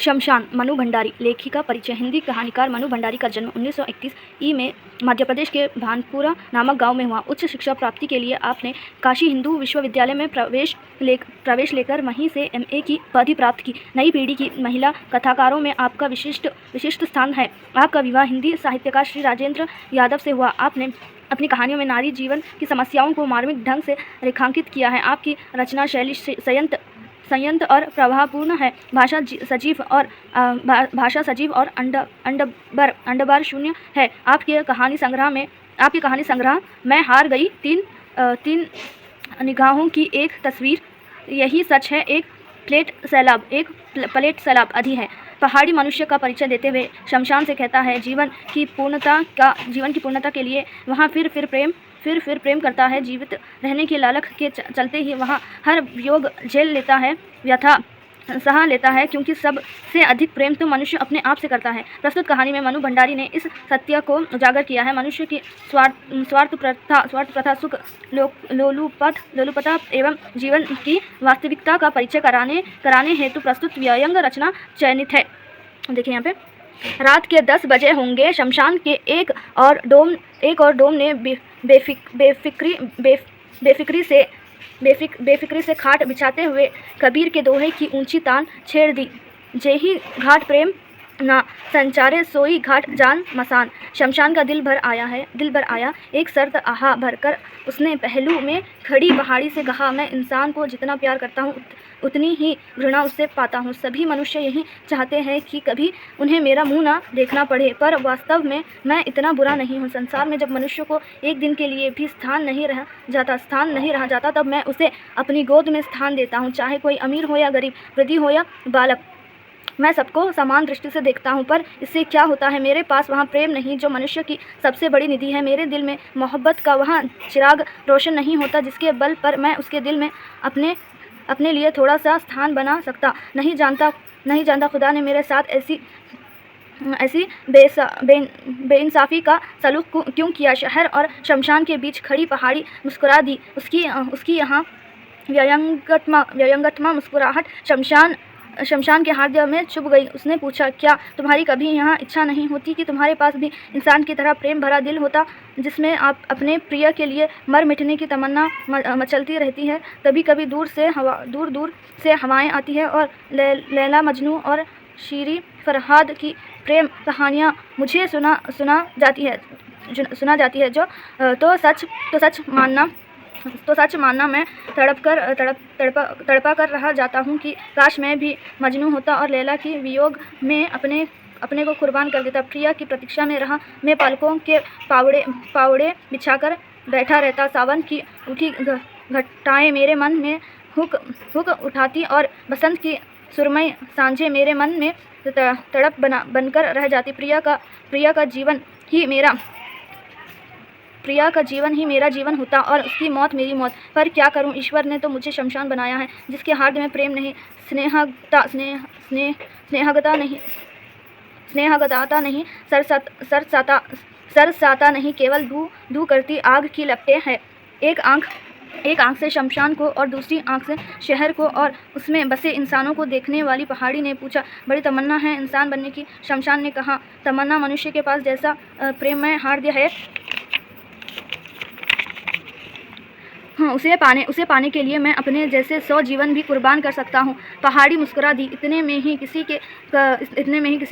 शमशान मनु भंडारी। लेखिका परिचय। हिंदी कहानीकार मनु भंडारी का जन्म 1931 ई में मध्य प्रदेश के भानपुरा नामक गांव में हुआ। उच्च शिक्षा प्राप्ति के लिए आपने काशी हिंदू विश्वविद्यालय में प्रवेश लेकर वहीं से एमए की उपाधि प्राप्त की। नई पीढ़ी की महिला कथाकारों में आपका विशिष्ट स्थान है। आपका विवाह हिंदी साहित्यकार श्री राजेंद्र यादव से हुआ। आपने अपनी कहानियों में नारी जीवन की समस्याओं को मार्मिक ढंग से रेखांकित किया है। आपकी रचना शैली संयंत्र और प्रभावपूर्ण है। भाषा सजीव और अंडबार शून्य है। आपके कहानी संग्रह मैं हार गई, तीन निगाहों की एक तस्वीर, यही सच है, एक प्लेट सैलाब आदि है। पहाड़ी मनुष्य का परिचय देते हुए शमशान से कहता है, जीवन की पूर्णता के लिए वहाँ फिर प्रेम करता है। जीवित रहने की लालच के चलते ही वहाँ हर वियोग झेल लेता है, व्यथा सहा लेता है, क्योंकि सबसे अधिक प्रेम तो मनुष्य अपने आप से करता है। प्रस्तुत कहानी में मनु भंडारी ने इस सत्य को उजागर किया है। मनुष्य की स्वार्थ प्रथा, सुख लोलुपता एवं जीवन की वास्तविकता का परिचय कराने हेतु प्रस्तुत व्यंग्य रचना चयनित है। देखिए यहाँ पे, रात के 10 बजे होंगे। शमशान के एक और डोम ने बेफिक्री से खाट बिछाते हुए कबीर के दोहे की ऊंची तान छेड़ दी। जेही घाट प्रेम ना संचारे सोई घाट जान मसान। शमशान का दिल भर आया। एक सर्द आहा भरकर उसने पहलू में खड़ी पहाड़ी से कहा, मैं इंसान को जितना प्यार करता हूँ उतनी ही घृणा उससे पाता हूँ। सभी मनुष्य यही चाहते हैं कि कभी उन्हें मेरा मुंह ना देखना पड़े, पर वास्तव में मैं इतना बुरा नहीं हूँ। संसार में जब मनुष्य को एक दिन के लिए भी स्थान नहीं रह जाता, तब मैं उसे अपनी गोद में स्थान देता हूँ, चाहे कोई अमीर हो या गरीब, वृद्धि हो या बालक। मैं सबको समान दृष्टि से देखता हूँ, पर इससे क्या होता है? मेरे पास वहाँ प्रेम नहीं जो मनुष्य की सबसे बड़ी निधि है। मेरे दिल में मोहब्बत का वहाँ चिराग रोशन नहीं होता जिसके बल पर मैं उसके दिल में अपने लिए थोड़ा सा स्थान बना सकता। नहीं जानता खुदा ने मेरे साथ ऐसी बेइंसाफ़ी का सलूक क्यों किया। शहर और शमशान के बीच खड़ी पहाड़ी मुस्कुरा दी। उसकी यहाँ व्यंग्यात्मक मुस्कुराहट शमशान के हार्दिया में चुभ गई। उसने पूछा, क्या तुम्हारी कभी यहाँ इच्छा नहीं होती कि तुम्हारे पास भी इंसान की तरह प्रेम भरा दिल होता, जिसमें आप अपने प्रिय के लिए मर मिटने की तमन्ना मचलती रहती है? कभी कभी दूर दूर से हवाएं आती है और लैला मजनू और शीरी फरहाद की प्रेम कहानियाँ मुझे सुना जाती है जो तो सच मानना मैं तड़पा कर रह जाता हूँ कि काश मैं भी मजनू होता और लैला की वियोग में अपने को कुर्बान कर देता। प्रिया की प्रतीक्षा में मैं पलकों के पावड़े बिछाकर बैठा रहता। सावन की उठी घटाएं मेरे मन में हुक उठाती और बसंत की सुरमई सांझें मेरे मन में तड़प बनकर रह जाती। प्रिया का जीवन ही मेरा जीवन होता और उसकी मौत मेरी मौत। पर क्या करूं, ईश्वर ने तो मुझे शमशान बनाया है, जिसके हार्द में प्रेम नहीं, स्नेहगता नहीं, सरसाता नहीं, केवल धू करती आग की लपटें हैं। एक आंख से शमशान को और दूसरी आंख से शहर को और उसमें बसे इंसानों को देखने वाली पहाड़ी ने पूछा, बड़ी तमन्ना है इंसान बनने की? शमशान ने कहा, तमन्ना मनुष्य के पास जैसा प्रेममय हार्दिय है, हाँ, उसे पाने के लिए मैं अपने जैसे 100 जीवन भी कुर्बान कर सकता हूँ। पहाड़ी मुस्कुरा दी। इतने में ही किसी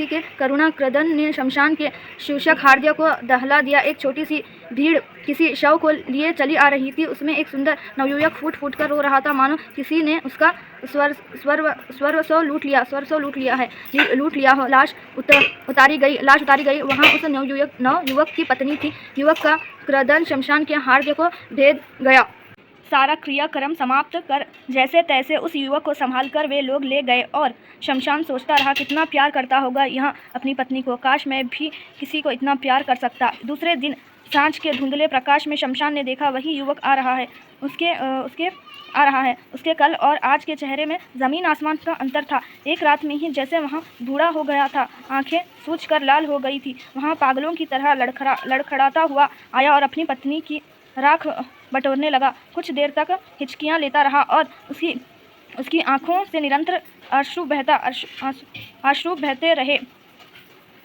के करुणा क्रदन ने शमशान के शीर्षक हार्दिया को दहला दिया। एक छोटी सी भीड़ किसी शव को लिए चली आ रही थी। उसमें एक सुंदर नवयुवक फूट कर रो रहा था, मानो किसी ने उसका स्वर्गसो लूट लिया हो। लाश उतारी गई। वहाँ उस नवयुवक की पत्नी थी। युवक का क्रदन शमशान के हार्दिया को भेद गया। सारा क्रियाक्रम समाप्त कर जैसे तैसे उस युवक को संभालकर वे लोग ले गए और शमशान सोचता रहा, कितना प्यार करता होगा यहाँ अपनी पत्नी को, काश मैं भी किसी को इतना प्यार कर सकता। दूसरे दिन सांझ के धुंधले प्रकाश में शमशान ने देखा, वही युवक आ रहा है। उसके कल और आज के चेहरे में ज़मीन आसमान का अंतर था। एक रात में ही जैसे वहाँ बूढ़ा हो गया था, आंखें सूजकर लाल हो गई थी। वहाँ पागलों की तरह लड़खड़ाता हुआ आया और अपनी पत्नी की राख बटोरने लगा। कुछ देर तक हिचकियाँ लेता रहा और उसकी आंखों से निरंतर अश्रु बहते रहे।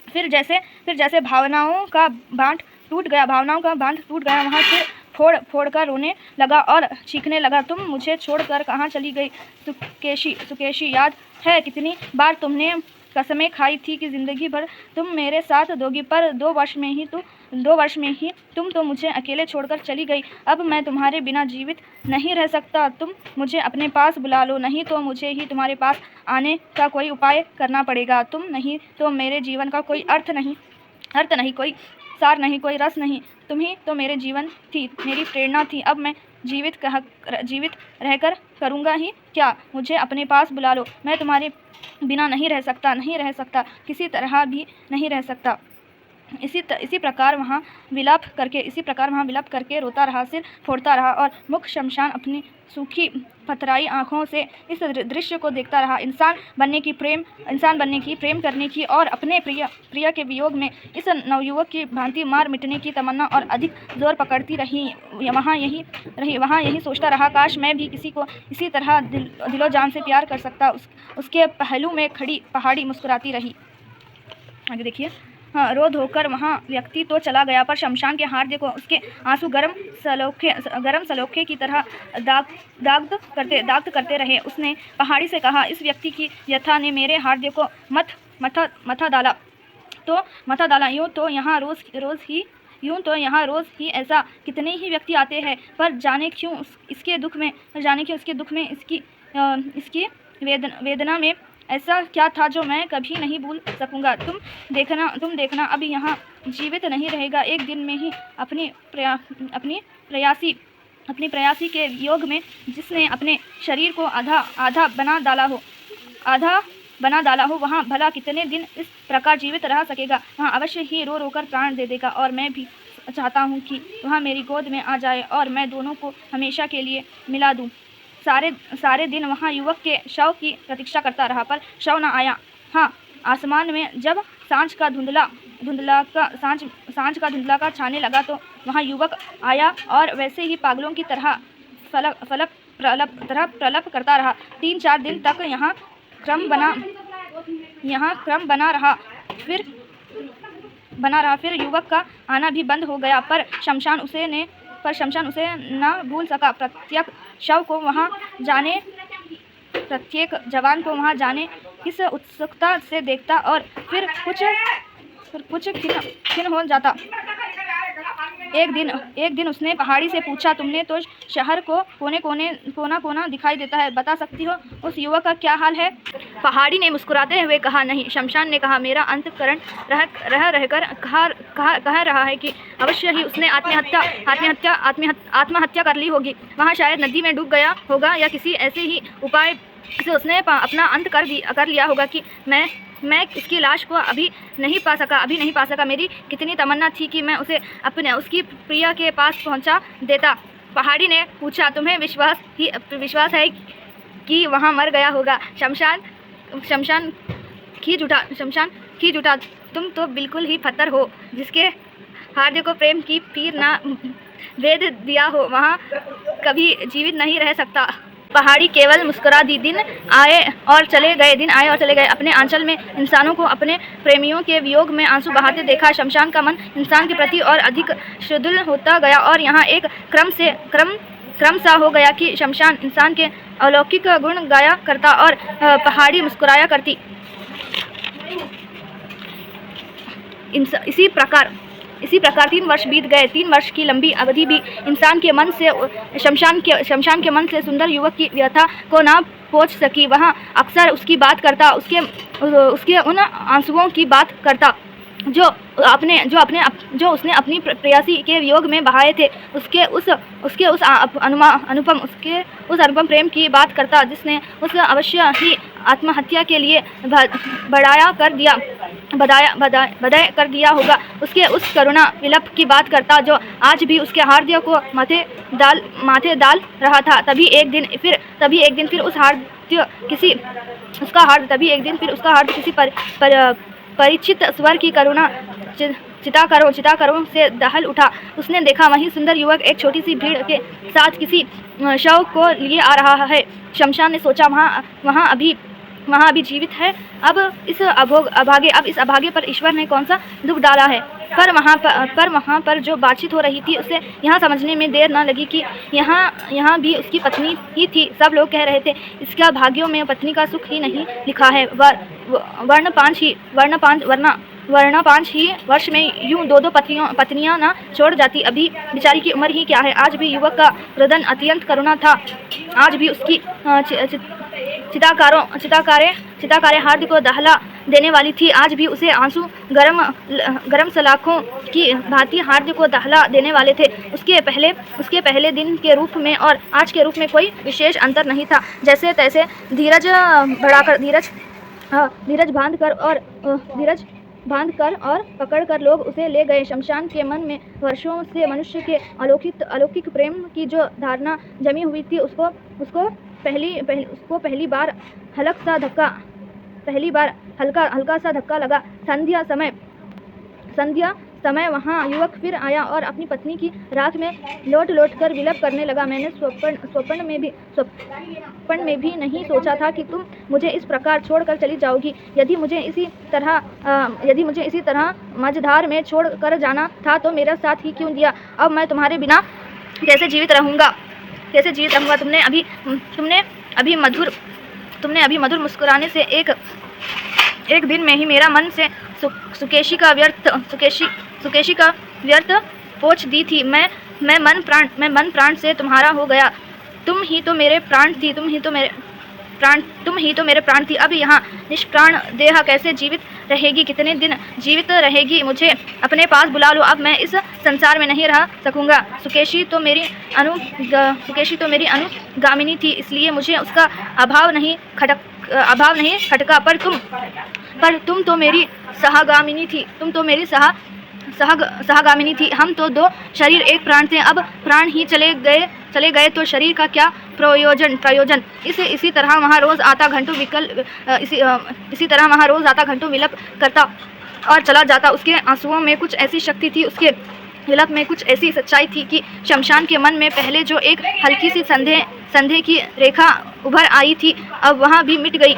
फिर जैसे भावनाओं का बांध टूट गया, वहाँ से फोड़ फोड़ कर रोने लगा और चीखने लगा, तुम मुझे छोड़कर कहाँ चली गई सुकेशी, याद है कितनी बार तुमने कसमें खाई थी कि ज़िंदगी भर तुम मेरे साथ दोगी, पर 2 वर्ष में ही तुम तो मुझे अकेले छोड़कर चली गई। अब मैं तुम्हारे बिना जीवित नहीं रह सकता, तुम मुझे अपने पास बुला लो, नहीं तो मुझे ही तुम्हारे पास आने का कोई उपाय करना पड़ेगा। तुम नहीं तो मेरे जीवन का कोई अर्थ नहीं, कोई सार नहीं, कोई रस नहीं। तुम ही तो मेरे जीवन थी, मेरी प्रेरणा थी। अब मैं जीवित रहकर करूँगा ही क्या? मुझे अपने पास बुला लो, मैं तुम्हारे बिना नहीं रह सकता, किसी तरह भी नहीं रह सकता। इसी प्रकार वहाँ विलाप करके रोता रहा, सिर फोड़ता रहा और मुख शमशान अपनी सूखी पथराई आँखों से इस दृश्य को देखता रहा। इंसान बनने की, प्रेम करने की और अपने प्रिय के वियोग में इस नवयुवक की भांति मार मिटने की तमन्ना और अधिक जोर पकड़ती रही। वहाँ यही सोचता रहा, काश मैं भी किसी को इसी तरह दिलो जान से प्यार कर सकता। उसके पहलू में खड़ी पहाड़ी मुस्कुराती रही। आगे देखिए। हाँ, रोध होकर वहाँ व्यक्ति तो चला गया, पर शमशान के हार्दिक को उसके आंसू गरम सलोखे की तरह दाग्ध करते रहे। उसने पहाड़ी से कहा, इस व्यक्ति की व्यथा ने मेरे हार्दिक को मथा डाला। यूँ तो यहाँ रोज़ ही ऐसा कितने ही व्यक्ति आते हैं, पर जाने क्यों इसके दुख में, इसकी वेदना में ऐसा क्या था जो मैं कभी नहीं भूल सकूंगा। तुम देखना अभी यहाँ जीवित नहीं रहेगा, एक दिन में ही अपनी प्रयासी के योग में जिसने अपने शरीर को आधा बना डाला हो, वहाँ भला कितने दिन इस प्रकार जीवित रह सकेगा। वहाँ अवश्य ही रो रो कर प्राण दे देगा, और मैं भी चाहता हूँ कि वहाँ मेरी गोद में आ जाए और मैं दोनों को हमेशा के लिए मिला दूँ। सारे दिन वहाँ युवक के शव की प्रतीक्षा करता रहा, पर शव न आया। हाँ, आसमान में जब सांझ का धुंधला का छाने लगा तो वहाँ युवक आया और वैसे ही पागलों की तरह प्रलप करता रहा। 3-4 दिन तक यहाँ क्रम बना रहा। फिर युवक का आना भी बंद हो गया, पर शमशान उसे न भूल सका। प्रत्येक जवान को वहाँ जाने किस उत्सुकता से देखता और फिर कुछ खिन्न हो जाता। एक दिन उसने पहाड़ी से पूछा, तुमने तो शहर को कोना दिखाई देता है, बता सकती हो उस युवक का क्या हाल है? पहाड़ी ने मुस्कुराते हुए कहा, नहीं। शमशान ने कहा, मेरा अंतःकरण रहकर कह रहा है कि अवश्य ही उसने आत्महत्या कर ली होगी। वहाँ शायद नदी में डूब गया होगा या किसी ऐसे ही उपाय से उसने अपना अंत कर लिया होगा कि मैं इसकी लाश को अभी नहीं पा सका। मेरी कितनी तमन्ना थी कि मैं उसे उसकी प्रिया के पास पहुंचा देता। पहाड़ी ने पूछा, तुम्हें विश्वास है कि वहाँ मर गया होगा? शमशान की जुटा, तुम तो बिल्कुल ही पत्थर हो, जिसके हार्दिक को प्रेम की पीर ना वेद दिया हो, वहाँ कभी जीवित नहीं रह सकता। पहाड़ी केवल मुस्कुरा दी। दिन आए और चले गए। अपने आंचल में इंसानों को अपने प्रेमियों के वियोग में आंसू बहाते देखा। शमशान का मन इंसान के प्रति और अधिक शुद्ध होता गया, और यहाँ एक क्रम सा हो गया कि शमशान इंसान के अलौकिक गुण गाया करता और पहाड़ी मुस्कुराया करती। इसी प्रकार 3 वर्ष बीत गए। 3 वर्ष की लंबी अवधि भी इंसान के मन से शमशान के मन से सुंदर युवक की व्यथा को ना पहुँच सकी। वहाँ अक्सर उसकी बात करता, उसके उन आंसुओं की बात करता जो उसने अपनी प्रेयसी के वियोग में बहाए थे। उसके उस अनुपम प्रेम की बात करता जिसने उसे अवश्य ही आत्महत्या के लिए बधाया कर दिया होगा। उसके उस करुणा विलप की बात करता जो आज भी उसके हार्दिक को माथे डाल रहा था। तभी एक दिन फिर उसका हार्दिक किसी परिचित स्वर की करुणा चिता करो से दहल उठा। उसने देखा वही सुंदर युवक एक छोटी सी भीड़ के साथ किसी शव को लिए आ रहा है। शमशान ने सोचा वहाँ अभी जीवित है। अब इस अभागे पर ईश्वर ने कौन सा दुख डाला है। पर वहाँ पर जो बातचीत हो रही थी उसे यहाँ समझने में देर न लगी कि यहाँ भी उसकी पत्नी ही थी। सब लोग कह रहे थे इसका भाग्यों में पत्नी का सुख ही नहीं लिखा है। वरना 5 ही वर्ष में यूं दो पत्नियां ना छोड़ जाती। अभी बेचारी की उम्र ही क्या है। आज भी युवक का रुदन अत्यंत करुणा था। आज भी उसकी चिताकारें हार्द को दहला देने वाली थी। आज भी उसे आंसू गरम सलाखों की भांति हार्द को दहला देने वाले थे। उसके पहले दिन के रूप में और आज के रूप में कोई विशेष अंतर नहीं था। जैसे तैसे धीरज बांध कर और पकड़ कर लोग उसे ले गए। शमशान के मन में वर्षों से मनुष्य के अलौकिक प्रेम की जो धारणा जमी हुई थी उसको पहली बार हल्का सा धक्का लगा। संध्या समय वहाँ युवक फिर आया और अपनी पत्नी की राख में लौट कर विलप करने लगा। मैंने स्वप्न में भी नहीं सोचा था कि तुम मुझे इस प्रकार छोड़कर चली जाओगी। यदि मुझे इसी तरह मझधार में छोड़ कर जाना था तो मेरा साथ ही क्यों दिया। अब मैं तुम्हारे बिना कैसे जीवित रहूँगा। तुमने अभी मधुर मुस्कुराने से एक दिन में ही मेरा मन से सुकेशी का व्यर्थ पोंछ दी थी। मैं मन प्राण से तुम्हारा हो गया। तुम ही तो मेरे प्राण थी। अब यहाँ निष्प्राण देह कैसे जीवित रहेगी। कितने दिन जीवित रहेगी। मुझे अपने पास बुला लो। अब मैं इस संसार में नहीं रह सकूँगा। सुकेशी तो मेरी अनुगामिनी थी, इसलिए मुझे उसका अभाव नहीं खटका। पर तुम तो मेरी सहगामिनी थी। हम तो 2 शरीर एक प्राण थे। अब प्राण ही चले गए तो शरीर का क्या प्रयोजन। इसी तरह वहाँ रोज आता घंटों विलप करता और चला जाता। उसके आंसुओं में कुछ ऐसी शक्ति थी, उसके विलप में कुछ ऐसी सच्चाई थी कि शमशान के मन में पहले जो एक हल्की सी संदेह की रेखा उभर आई थी अब वहाँ भी मिट गई।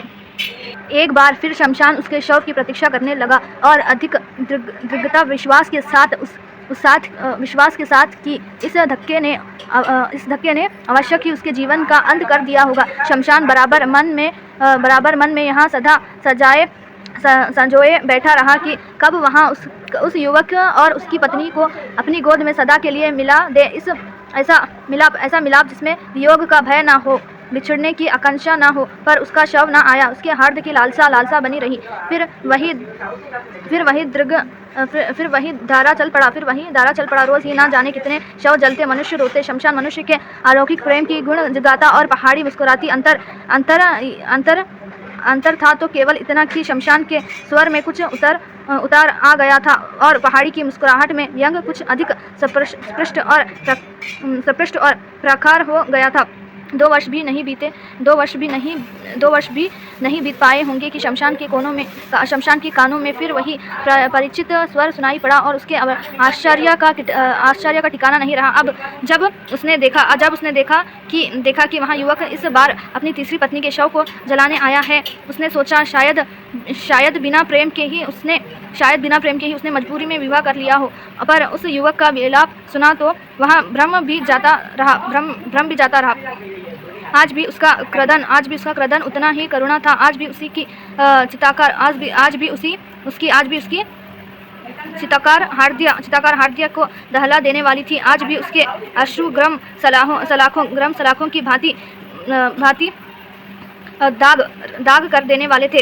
एक बार फिर शमशान उसके शव की प्रतीक्षा करने लगा और अधिक दृढ़ता विश्वास के साथ कि इस धक्के ने अवश्य ही उसके जीवन का अंत कर दिया होगा। शमशान बराबर मन में यहाँ सदा संजोए बैठा रहा कि कब वहाँ उस युवक और उसकी पत्नी को अपनी गोद में सदा के लिए मिला दे। ऐसा मिलाप जिसमें वियोग का भय ना हो, बिछड़ने की आकांक्षा ना हो। पर उसका शव ना आया। उसके हार्द की लालसा बनी रही। फिर वही धारा चल पड़ा। रोज ही ना जाने कितने शव जलते, मनुष्य रोते। शमशान मनुष्य के अलौकिक प्रेम की गुण जगाता और पहाड़ी मुस्कुराती। अंतर था तो केवल इतना कि शमशान के स्वर में कुछ उतार आ गया था और पहाड़ी की मुस्कुराहट में व्यंग कुछ अधिक स्पष्ट और प्रखर हो गया था। 2 वर्ष भी नहीं बीत पाए होंगे कि शमशान के कानों में फिर वही परिचित स्वर सुनाई पड़ा और उसके आश्चर्य का ठिकाना नहीं रहा। अब जब उसने देखा कि वहाँ युवक इस बार अपनी तीसरी पत्नी के शव को जलाने आया है, उसने सोचा शायद बिना प्रेम के ही उसने मजबूरी में विवाह कर लिया हो। पर उस युवक का विलाप सुना तो वहाँ भ्रम भी जाता रहा। आज भी उसका क्रदन उतना ही करुणा था। आज भी उसकी चिताकार हार्दिया को दहला देने वाली थी। आज भी उसके अश्रु गरम सलाखों की भांति दाग कर देने वाले थे।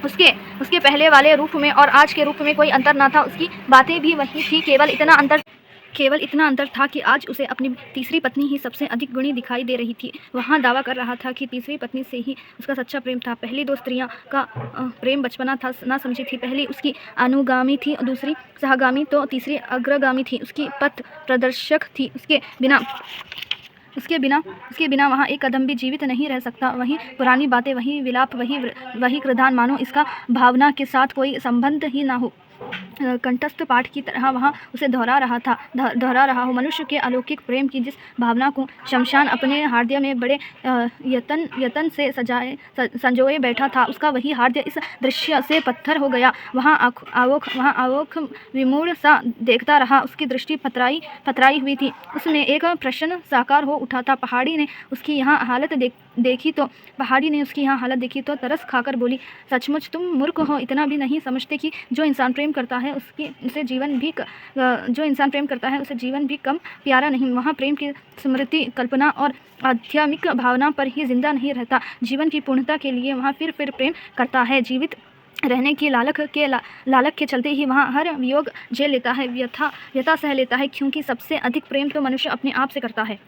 उसके पहले वाले रूप में और आज के रूप में कोई अंतर न था। उसकी बातें भी वही थी। केवल इतना अंतर था कि आज उसे अपनी तीसरी पत्नी ही सबसे अधिक गुणी दिखाई दे रही थी। वहाँ दावा कर रहा था कि तीसरी पत्नी से ही उसका सच्चा प्रेम था। पहली 2 स्त्रियां का प्रेम बचपना था, ना समझी थी। पहली उसकी अनुगामी थी, दूसरी सहगामी तो तीसरी अग्रगामी थी। उसकी पथ प्रदर्शक थी। उसके बिना वहाँ एक कदम भी जीवित नहीं रह सकता। वही पुरानी बातें, वही विलाप, वही कृदान, मानो इसका भावना के साथ कोई संबंध ही ना हो। कंठस्थ पाठ की तरह वहाँ उसे दोहरा रहा हो। मनुष्य के अलौकिक प्रेम की जिस भावना को शमशान अपने हार्दिय में बड़े यतन से संजोए बैठा था, उसका वही हार्दिय इस दृश्य से पत्थर हो गया। वहाँ आँख विमूढ़ सा देखता रहा। उसकी दृष्टि पथराई हुई थी। उसमें एक प्रश्न साकार हो उठा था। पहाड़ी ने उसकी यहाँ हालत देखी तो तरस खाकर बोली, सचमुच तुम मूर्ख हो, इतना भी नहीं समझते कि जो इंसान प्रेम करता है उसे जीवन भी कम प्यारा नहीं। वहाँ प्रेम की स्मृति, कल्पना और आध्यात्मिक भावना पर ही जिंदा नहीं रहता, जीवन की पूर्णता के लिए वहाँ फिर प्रेम करता है। जीवित रहने की लालक के चलते ही वहाँ हर वियोग झेल लेता है, व्यथा सह लेता है, क्योंकि सबसे अधिक प्रेम तो मनुष्य अपने आप से करता है।